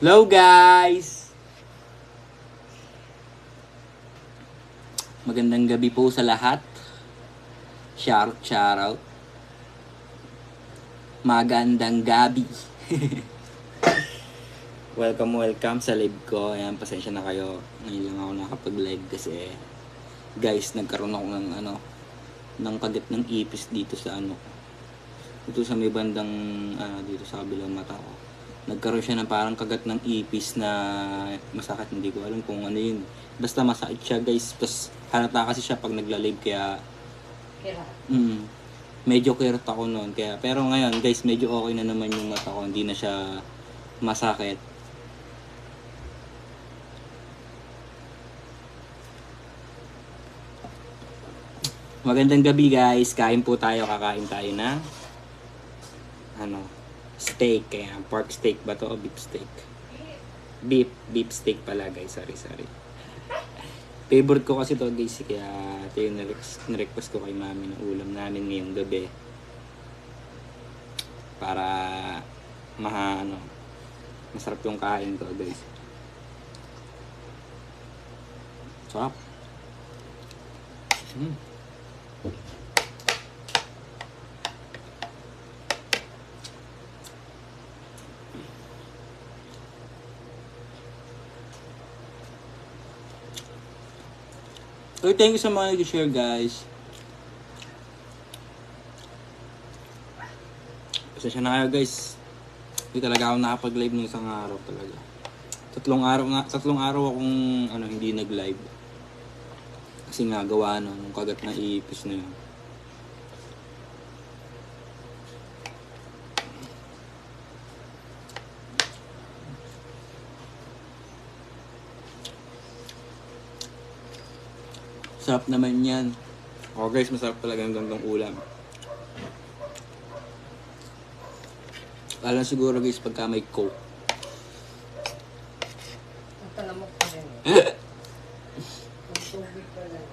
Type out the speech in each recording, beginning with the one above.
Hello guys! Magandang gabi po sa lahat. Shoutout. Magandang gabi. welcome sa live ko. Ayan, pasensya na kayo. Ngayon lang ako nakapag-live kasi guys, nagkaroon ako ng kagat ng ipis dito sa dito sa may bandang dito sa kabilang mata ko. Nagkaroon siya ng parang kagat ng ipis na masakit, hindi ko alam kung ano yun. Basta masakit siya guys, tapos halata kasi siya pag nagla-live kaya medyo kirot ako noon kaya, pero ngayon guys medyo okay na naman yung mata ko, hindi na siya masakit. Magandang gabi guys, kain po tayo, kakain tayo ng steak, kaya pork steak ba to o beef steak? Beef steak pala guys, sorry. Favorite ko kasi to guys, kaya ito yung nirequest ko kay mami ng ulam namin ngayong gabi. Para masarap yung kain ko guys. Sarap. Okay, thank you sa mga nag-share guys. Pasensya na kayo guys. Hindi talaga ako nakapag-live ng isang araw talaga. Tatlong araw akong hindi nag-live. Kasi nga gawa ng kagat na ipis na yun. Sarap naman yan. Oh guys, masarap talaga ang gandang ulam. Lalo siguro guys pagka may coke. Ang talamok pa rin. Ang tubig pa lang.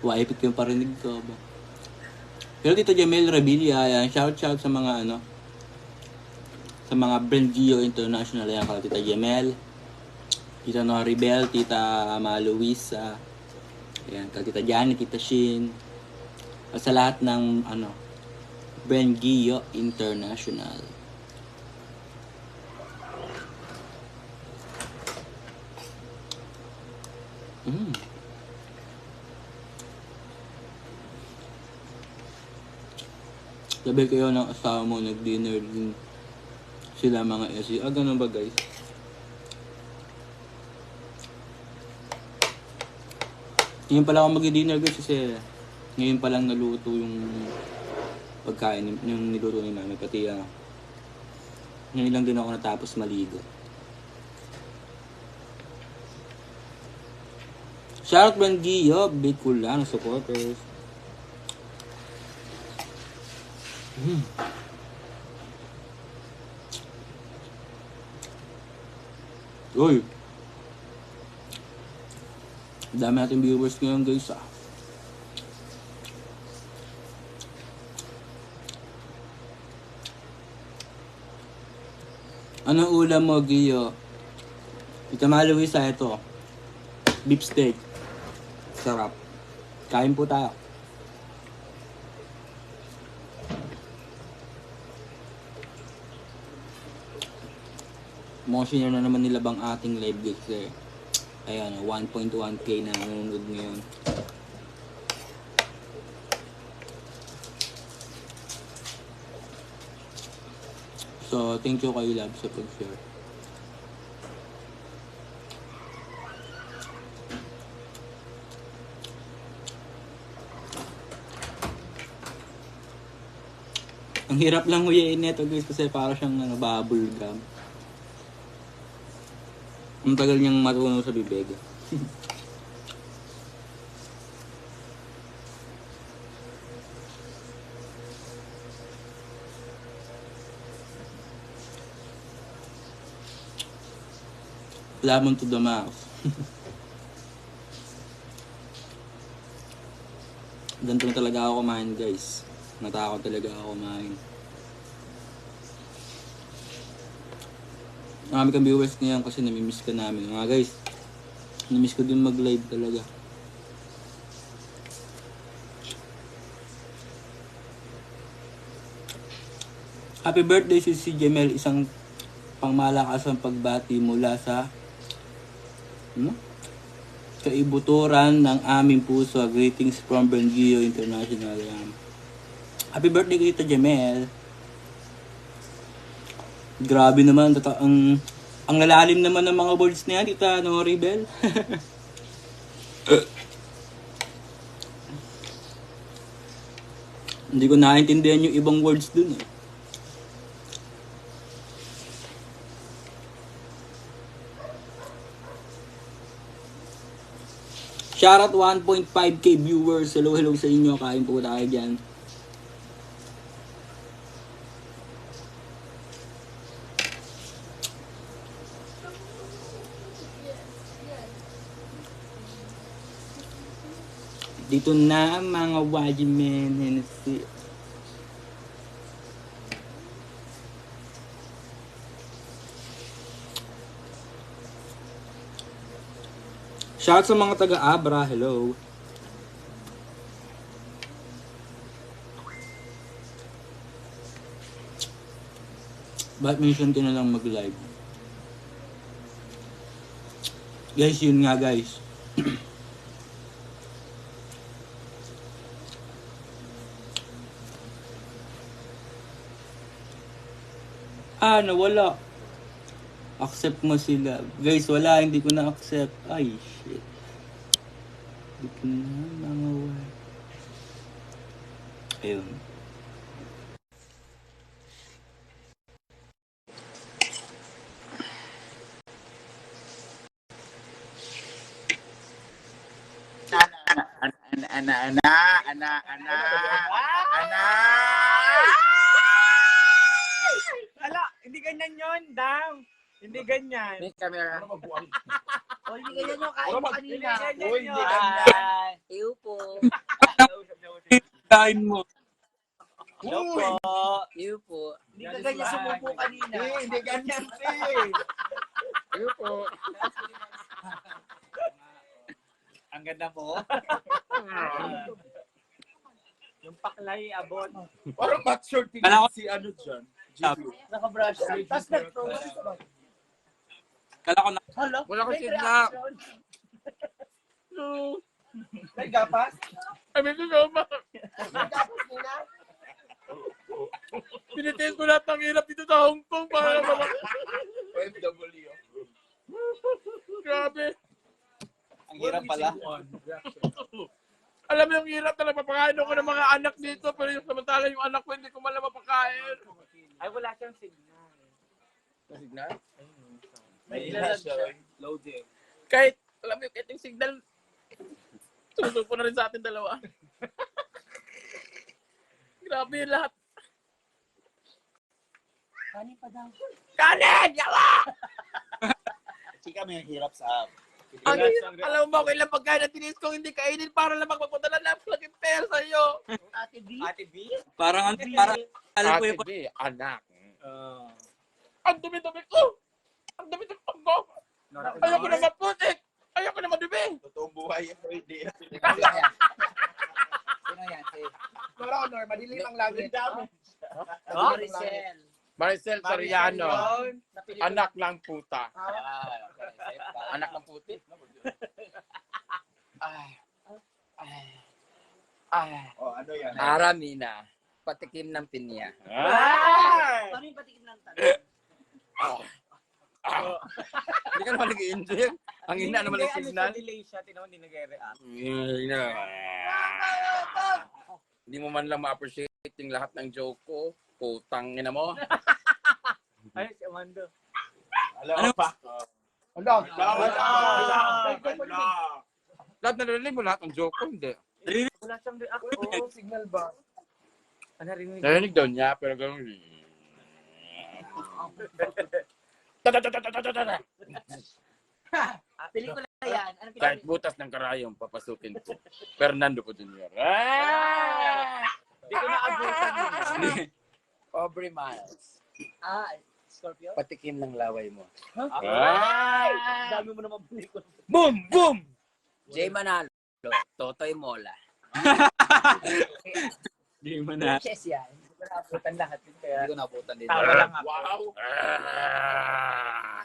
Waipit yung parinig ko ba? Pero Tito Jamel Revilla, yan. Shout sa mga sa mga Brand Gio International, yan. Kala Tita Jamel, Tita Noribel, Tita Luisa, ayan, Tita Janet, Tita Shin, at sa lahat ng Brand Gio International. Sabi kayo ng asawa mo, nag-dinner din sila mga SE. Ganun ba guys? Ngayon pala ako mag-dinner guys kasi ngayon pa lang naluto yung pagkain yung niluto ni mami, pati ngayon lang din ako natapos maligo. Shoutout Brand Gio, big cool lang, supporters. Uy! Dami natin viewers ngayon guys Anong ulam mo, Gio? Tita Luisa, ito. Beef steak. Sarap. Kain po tayo. Motion na naman nilabang ating live guys ayan, 1.1k na nanonood ngayon. So, thank you kay Lab sa pag-share. Ang hirap lang huyain nito guys kasi para siyang bubble gum. Ang tagal niyang matunaw sa bibig. Lemon to the mouth. Ganito na talaga ako kumain guys. Natakot talaga ako kumain. Marami kang viewers ngayon kasi namimiss ka namin. Mga guys, namimiss ko din mag-live talaga. Happy birthday si Jemel, isang pangmalakasang pagbati mula sa kaibuturan ng aming puso. Greetings from Bengio International. Happy birthday kay Tita Jemel. Grabe naman, ang lalalim naman ng mga words na yan, Tita Noribel. Hindi ko naiintindihan yung ibang words dun eh. Shoutout 1.5k viewers. Hello sa inyo. Kain po tayo dyan. Dito na mga wajimen. Hennessy. Shout sa mga taga-Abra, hello. Ba't minsan ka na lang mag-live? Guys, yun nga guys. Nawala. Accept mo sila. Guys, wala. Hindi ko na-accept. Ay, shit. Hindi ko na mga. Ayun. Ala, hindi ganyan yun, Dam. Hindi ganyan. May camera. O, hindi ganyan yung kain mo kanina. Hindi ganyan. Iyo po. Kain mo. Hello po. Iyo po. Hindi ka ganyan sumupo kanina. Hindi ganyan, Iyo po. Ang ganda po. Yung paklay abot. Parang mature Kala ko- si ano dyan. Naka-brush up. Tapos nag-frozen. Kala ko na. Hala, Wala ko may sigla. reaction. May gapas? Kami ko ba? Tapos nila. Pinitest ko lahat ng hirap dito sa Hong Kong para naman. OFW. Grabe. Ang hirap pala. Alam mo yung hirap na napapakain ako ng mga anak dito pero yung samantala yung anak ko hindi ko malam mapakain. Ay, wala siyang signal. Signal? May Mahina siya. loading. Kahit, alam mo yung kahit yung signal, susuko na rin sa atin dalawa. Grabe yung lahat. Kanin pa daw. Kanin! Yawa! Chika may hirap sa Alam mo ba kung ilang pagkain na tinis kong hindi kainin para lang magpapadala na laging pera sa'yo. Ate B. Ate B? Parang alam ko yung anak. Uh, Ang dumi-dumi ko! Ang dumi-dumi ko! Ayoko na maputik! Ayoko na madumi! totoong buhay yung hindi. Sino yan? Si Pero honor, madilim ang langit. Maricel. Maricel Soriano. Sa pelikula. Anak lang puta. Okay. Anak ng puti. Oh, ano yan? Aramina. Patikim ng pinya. Paano yung patikim ng tanong? Hindi ka naman nag-i-enjoy. Ang hina naman ng signal. delay siya, tinawag hindi nag-react. Hindi mo man lang ma-appreciate yung lahat ng joke ko. Putang ina mo. Ay, si Amando. Alam mo pa. Wala. Lahat narinig mo lahat ng joke ko, hindi. Wala siyang react. Oo, signal ba? Ano narinig? Narinig daw niya, pero gano'n. Pelikula yan. Ano Kahit butas ng karayom, papasukin ko. Fernando po Jr. Ah! Hindi ko naabutan yun. Aubrey Miles. Ah, Scorpio? Patikim ng laway mo. Dami mo naman pelikula. Boom! Boom! Jay Manalo. Totoy Mola. Di mo na. Chess yan. Hindi ko naabutan lahat. Kaya Hindi ko nabutan din. tama lang ako. Wow!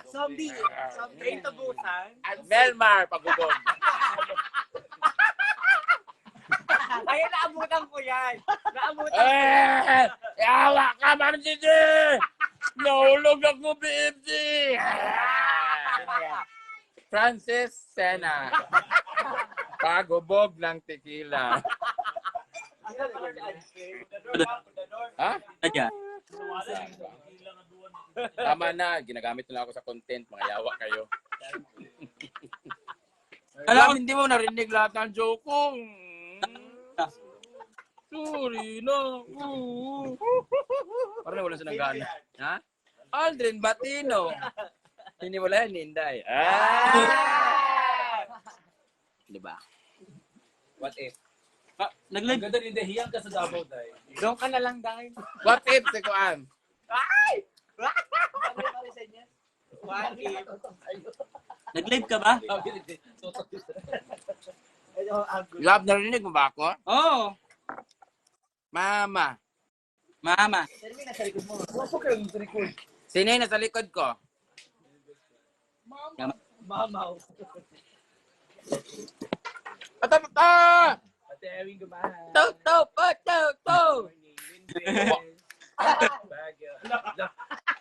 Zombie! Zombie tabusan? Melmar, pagubog. Ayun, naabutan ko yan. Naabutan ko yan. Yawa ka, Ma'am Gigi! Nahulog ako, BFG! Francis Sena. Pagubog ng tequila. Ha? Kaya. Tama na, ginagamit nila ako sa content. Mga yawa kayo. Alam ko, Hindi mo narinig lahat ng joke ko. Sorry na. Parang wala silang gana. Ha? Aldrin Batino. Hindi wala yan, Inday. Diba? What if? nag-live. Ganda rin, hiyang ka sa Davao, Day. Doon ka na lang dahil. What if, si Kuan? Nag-live ka ba? Love, narinig mo ba ako? Oo. Mama. Mama. Sino yung nasa likod ko? Mamaw. Patapata! Ate Ewing gumahan. To!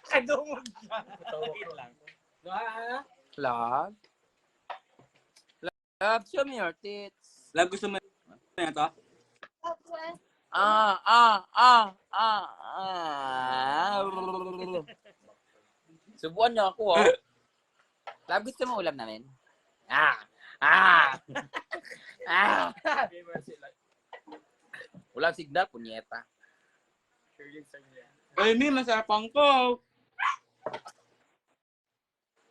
Kadungog siya. Love? Love, show me your tits. Love, gusto mo na ito? Subuan niyo ako, oh. Love, gusto mo ulam namin? Walang signal, punyeta. Ay, may masarap ang ko.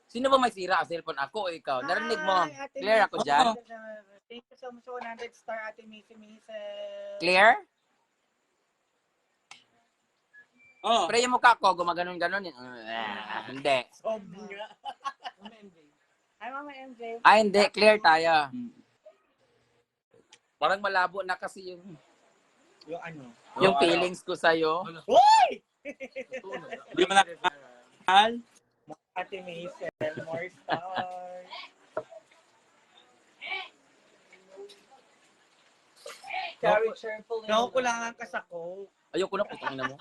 Sino ba may sira ang cellphone? Ako o ikaw? Narinig mo? Clear ako dyan? Thank you so much for 100 star Ate Missy Missy. Clear? Oo. Pero yung mukha ko, gumaganon-ganon. Hindi. Zombie nga. Hi, Mama MJ. Hindi. Clear tayo. Parang malabo na kasi yung Yung ano? yung feelings ko sa'yo. Hindi mo na mahal. Ate Missy, more stars. Carry cheerfully. Nakukulangan ka sa coke. Ayoko na, putang ina mo.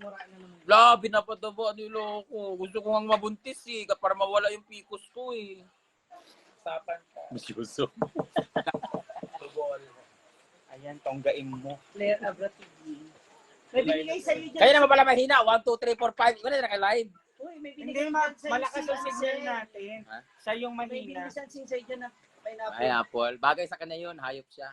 Mura na naman. Labi na pataba, niloko. Gusto ko nga mabuntis eh, para mawala yung pikos ko eh. Sapan ka. Masyuso. Tugol. Ayan, tonggain mo. Claire Abra TV. May binigay sa'yo dyan. Kaya naman pala mahina. 1, 2, 3, 4, 5. Ikaw na naka-live. Uy, may binigay dyan sa'yo. Malakas ang signal natin. Ha? Siya yung mahina. May binigay dyan sa'yo dyan na pineapple. Ay, Apple. Bagay sa kanya yun. Hayop siya.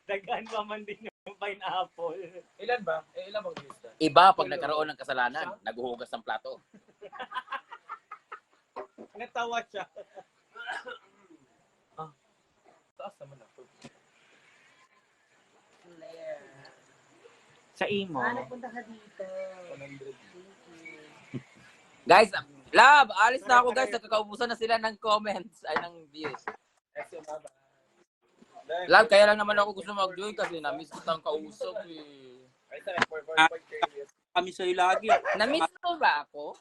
Dagan pa man din yung pineapple. Ilan ba? Ilan bang lista? Iba pag nagkaroon ng kasalanan, naghuhugas ng plato. Natawa siya. Taas naman ako. Sa imo. Nagpunta ka dito. Guys, love, alis na ako guys. Nagkakaubusan na sila ng comments. Ay, ng views. Love, kaya lang naman ako gusto mag-join kasi na-miss ko tang kausap eh. Kami sa'yo lagi. Na-miss mo ba ako?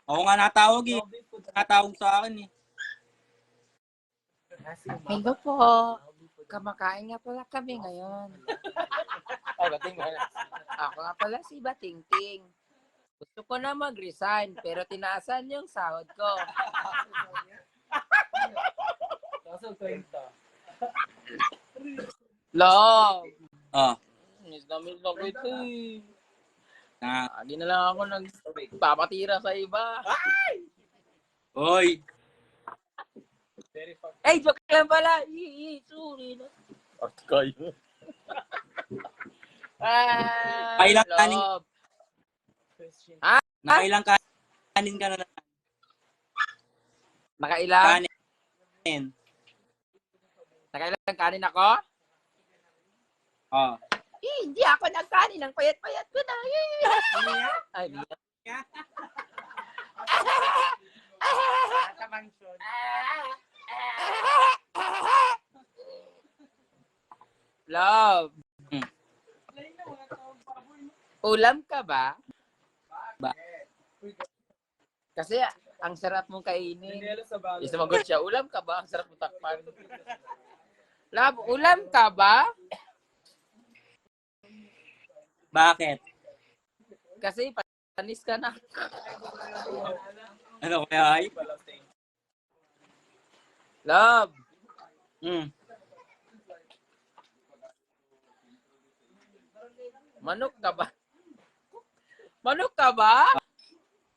Ako nga natawag eh. Natawag sa akin eh. Hello po. Kamakain nga pala kami ngayon. Ako nga pala si Batingting. Gusto ko na mag-resign pero tinaasan yung sahod ko. Love! Oh. Miss na kita eh. Na. Lagi na lang ako nagpapatira sa iba. Oy. Ay, joke lang pala. Sorry na. At kayo. Kailang kanin. Love. Nakailang kanin ka na naman. Nakailang? Kanin. Nakailang kanin ako? Oh. Hindi ako nagkanin ng payat-payat ko na. Ay, Sa mansion. Love. Hmm. Ulam ka ba? Ba? Kasi ang sarap mong kainin. Pinelo sa bago. Sumagot siya, ulam ka ba? Ang sarap mo takpan. Love, ulam ka ba? Bakit? Kasi panis ka na. Ano kaya ay? Love, Hmm. manok ka ba? Manok ka ba?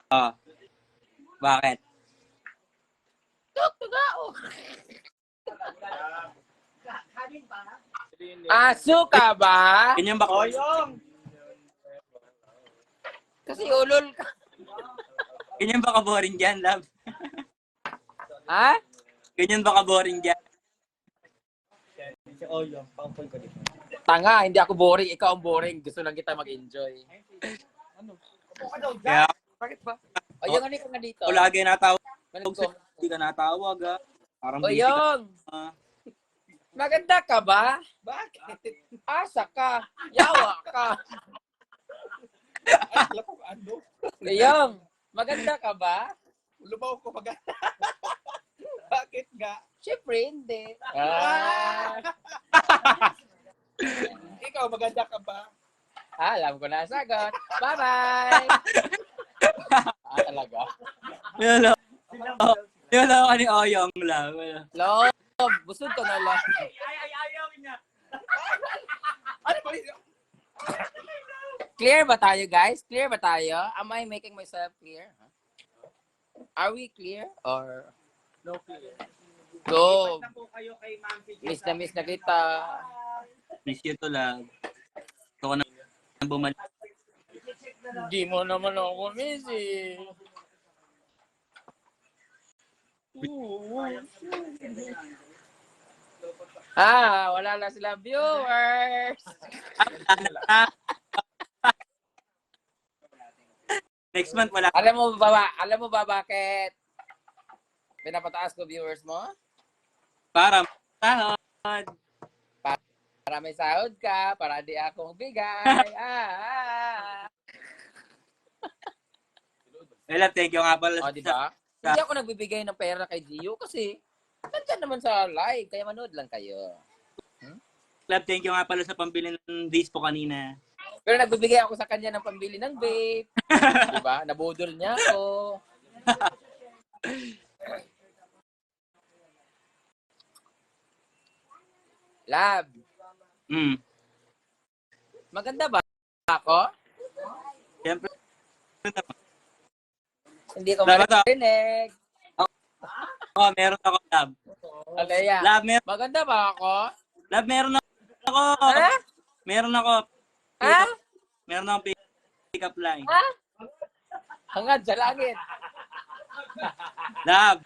Oh. Bakit? Tugao. Aso ka ba? Ganyan ba? Oyong! Kasi ulol ka. Ganyan ba ka-boring dyan, love? Ha? Ganyan ba ka-boring dyan? Si Oyong, paupoy ko dito. Tanga, hindi ako boring. Ikaw ang boring. Gusto lang kita mag-enjoy. Kaya Bakit ba? Oyong, ano ka nga dito? ako lagi natawag. Manig ko. Hindi ka natawag, ah. Parang busy ka. Oyong, Ah. maganda ka ba? Bakit? Asa ka? Yawa ka? Ay, alam ko ano. Oyong, maganda ka ba? Lumaw ko maganda. Bakit nga? Siyempre, hindi. Ikaw, maganda ka ba? Alam ko na ang sagot. Bye-bye! Talaga? Yun lang. Yun lang ako ni Oyong lang. Love, busog ka na lang. Ayaw niya. Ano ba yun? Clear ba tayo, guys? Clear ba tayo? Am I making myself clear? Are we clear? Or... No clear. Go! Na po kayo kay Ma'am Fiji. Miss na kita. Miss you to lang. Gusto ko na bumalik. Hindi mo naman ako miss eh. Wala na sila viewers. Next month, wala. Alam mo ba bakit pinapataas ko viewers mo? Para sahod. Para may sahod ka, para di ako bigay. Well, thank you nga pala. O, di ba? Hindi ako nagbibigay ng pera kay Gio kasi nandyan naman sa live, kaya manood lang kayo. Club, thank you nga pala sa pambili ng dispo kanina. Pero nagbibigay ako sa kanya ng pambili ng vape. Di ba? Nabudol niya ako. Lab, Mm. maganda ba ako? Siyempre. Hindi ko Dapat marinig. Oh, meron ako, love. Alaya, Love, maganda ba ako? love, meron ako. Ha? Meron ako. Ha? Meron akong pick-up line. Ha? Hangad sa langit. Love.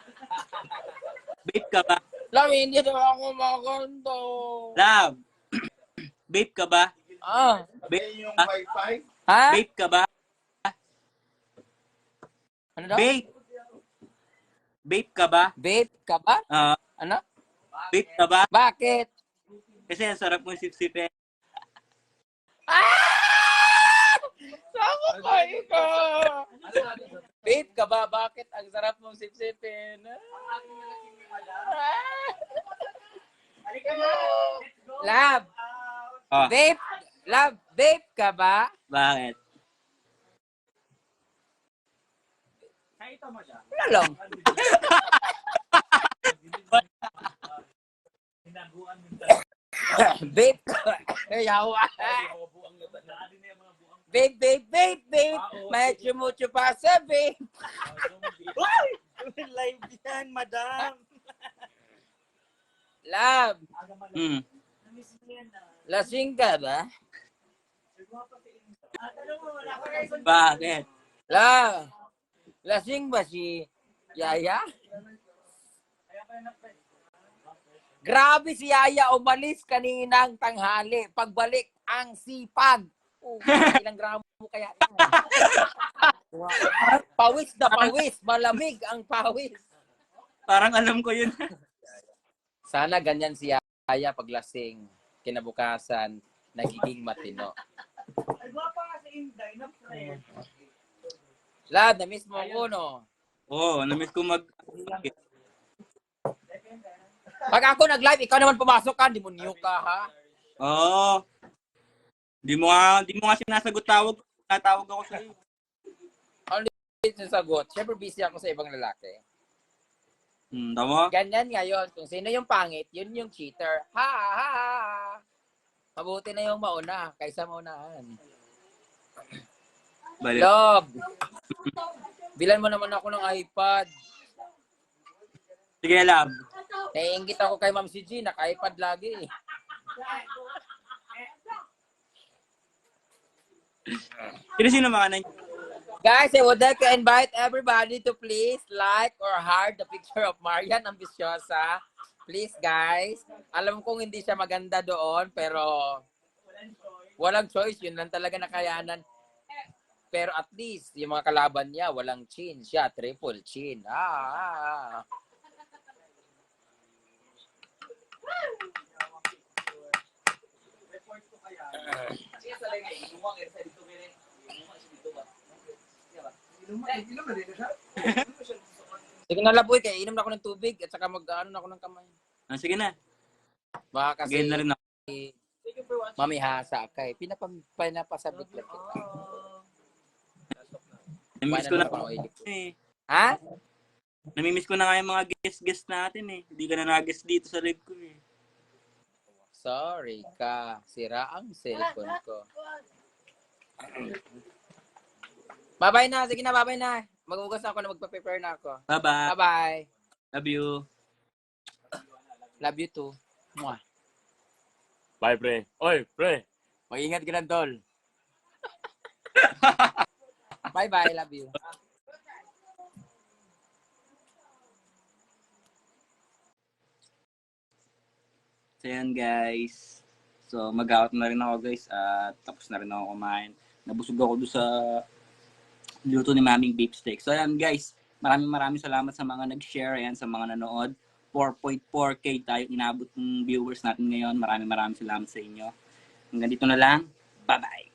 Vape ka ba? Lab, hindi daw ako makanto. Love. Vape ka ba? Vape yung Ah. wifi? Ha? Vape ka ba? Ano daw? Vape. Vape ka ba? Vape ka ba? Ano? Vape ka ba? Bakit? Kasi ang sarap mong sip-sipin. Sako kayo ka! Vape ka ba? Bakit ang sarap mong sipsipin? Lab! Oh, Vape! Lab! Vape ka ba? bakit? Nakita mo siya? Wala lang. Hinaguan mo Vape ka. Yawa. Vape, vape, vape, vape. Medyo mucho pa sa vape. Live yan, madam. Lab! Hmm. Lasing ka ba? Bakit? Lab! Lasing ba si Yaya? Grabe si Yaya umalis kaninang tanghali. Pagbalik, Ang sipag. Oh, ilang gramo kaya yan? Wow. Pawis na pawis. Malamig ang pawis. Parang alam ko yun. Sana ganyan si Yaya paglasing. Kinabukasan, nagiging matino. Ay, gwapa nga si Inday na friend. Lad, na-miss mo ko, no? Oo, na-miss ko mag... Pag ako nag-live, ikaw naman pumasok ka. Di mo new ka, ha? Oo. Di mo nga sinasagot tawag. Natawag ako sa'yo. Sagot. Siyempre busy ako sa ibang lalaki. Tama? Ganyan ngayon. Kung sino yung pangit, yun yung cheater. Ha, ha, ha, ha. Mabuti na yung mauna kaysa maunahan. Balik. Love, bilan mo naman ako ng iPad. Sige, love. Naiingit ako kay Ma'am si G, naka-iPad lagi. Sino mga nang... Guys, I would like to invite everybody to please like or heart the picture of Marian Ambisyosa. Please, guys. Alam kong hindi siya maganda doon, pero walang choice. Yun lang talaga nakayanan. Pero at least, yung mga kalaban niya, walang chin. Siya, triple chin. Sige na laboy, kaya inom na ako ng tubig at saka mag-ano na ako ng kamay. Sige na. Baka kasi Again na rin ako. mamihasa ka eh. Pinapasabit lang kita. Namimiss ko na eh. Ha? Namimiss ko na nga yung mga guest natin eh. Hindi ka na nag-guest dito sa live ko eh. Sorry ka. Sira ang cellphone ko. Bye-bye na. Sige na, bye-bye na. Mag-ugas ako na magpa-prepare na ako. Bye-bye. Bye-bye. Love you. Love you too. Mwah. Bye, pre. Oy, pre. Mag-ingat ka lang, tol. Bye-bye. Love you. So yan guys. So mag-out na rin ako guys at tapos na rin ako kumain. Nabusog ako doon sa luto ni Maming Beef Steak. So yan guys, maraming salamat sa mga nag-share, ayan, sa mga nanood. 4.4K tayo inabot ng viewers natin ngayon. Maraming salamat sa inyo. Hanggang dito na lang. Bye-bye.